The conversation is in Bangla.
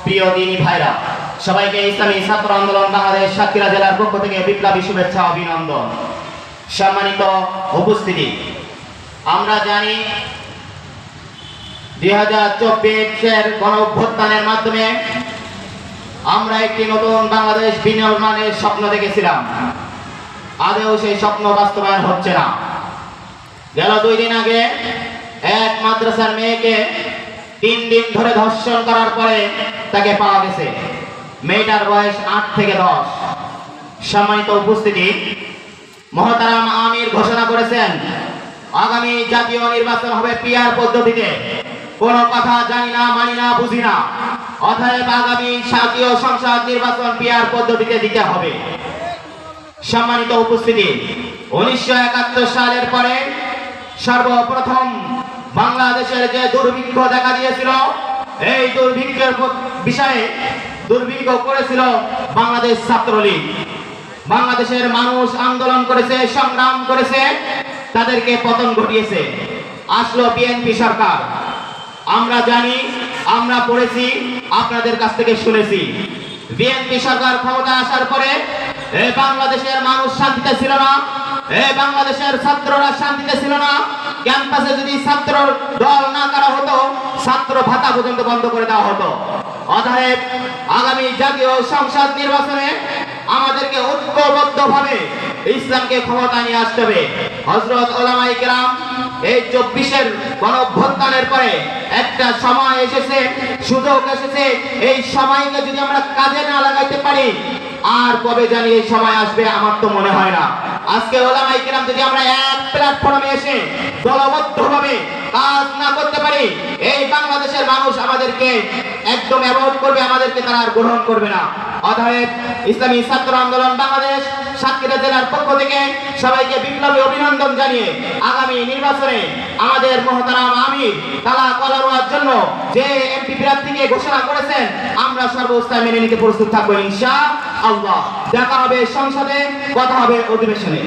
প্রিয় দিনী ভাইরা, সবাইকে ইসলামী ছাত্র আন্দোলন বাংলাদেশ সাতক্ষীরা জেলার পক্ষ থেকে বিপ্লবী শুভেচ্ছা অভিনন্দন। সম্মানিত উপস্থিতি, আমরা জানি 2024-এর গণঅভ্যুত্থানের মাধ্যমে আমরা একটি নতুন বাংলাদেশ বিনির্মাণের স্বপ্ন দেখেছিলাম। আদৌ সেই স্বপ্ন বাস্তবায়ন হচ্ছে না। গেল 2 দিন আগে এক মাদ্রাসার মেয়েকে 3 দিন ধরে ধর্ষণ করার পরে তাকে পাওয়া গেছে। মেয়েটার বয়স 8 থেকে 10। সম্মানিত উপস্থিতি, মহতারাম আমির ঘোষণা করেছেন আগামী জাতীয় নির্বাচন হবে পিআর পদ্ধতিতে। কোনো কথা জানি না, মানি না, বুঝি না, অতএব আগামী জাতীয় সংসদ নির্বাচন পিআর পদ্ধতিতে দিতে হবে। সম্মানিত উপস্থিতি, 1971 সালের পরে সর্বপ্রথম বাংলাদেশের যে দুর্ভিক্ষ দেখা দিয়েছিল, এই দুর্ভিক্ষের বিষয়ে দুর্ভিক্ষ করেছিল বাংলাদেশ ছাত্রলীগ। বাংলাদেশের মানুষ আন্দোলন করেছে, সংগ্রাম করেছে, তাদেরকে পতন ঘটিয়েছে। আসলো বিএনপি সরকার। আমরা জানি, আমরা পড়েছি, আপনাদের কাছ থেকে শুনেছি, বিএনপি সরকার ক্ষমতা আসার পরে এই বাংলাদেশের মানুষ শান্তিতে ছিল না, এই বাংলাদেশের ছাত্ররা শান্তিতে ছিল না। ক্যাম্পাসে যদি ছাত্র দল না করা হতো, ছাত্র ভাতা পর্যন্ত বন্ধ করে দেওয়া হতো। অতএব আগামী জাতীয় সংসদ নির্বাচনে আমাদেরকে ঐক্যবদ্ধভাবে ইসলামকে ক্ষমতা নিয়ে আসতে হবে। হযরত উলামায়ে কেরাম এই 24-এর গণঅভ্যুত্থানের পরে একটা সময় এসেছে, সুযোগ এসেছে, এই সময়কে যদি আমরা কাজে না লাগাইতে পারি, আর কবে জানি এই সময় আসবে আমার তো মনে হয় না। আজকে উলামায়ে কেরাম যদি আমরা এক প্ল্যাটফর্মে এসে দলবদ্ধভাবে কাজ না করতে পারি, এই বাংলাদেশের মানুষ আমাদেরকে একদম অ্যাভয়েড করবে, আমাদেরকে তারা আর গ্রহণ করবে না। অতএব ইসলামী ছাত্র আন্দোলন বাংলাদেশ সাতক্ষীরা জেলার পক্ষ থেকে সবাইকে বিপ্লবী অভিনন্দন জানিয়ে আগামী নির্বাচনে আমাদের মহতারাম আমির তালা কলার জন্য যে এমপি প্রার্থীকে ঘোষণা করেছেন, আমরা সর্বস্থায় মেনে নিতে প্রস্তুত থাকবো ইনশাআল্লাহ। দেখা হবে সংসদে, কথা হবে অধিবেশনে।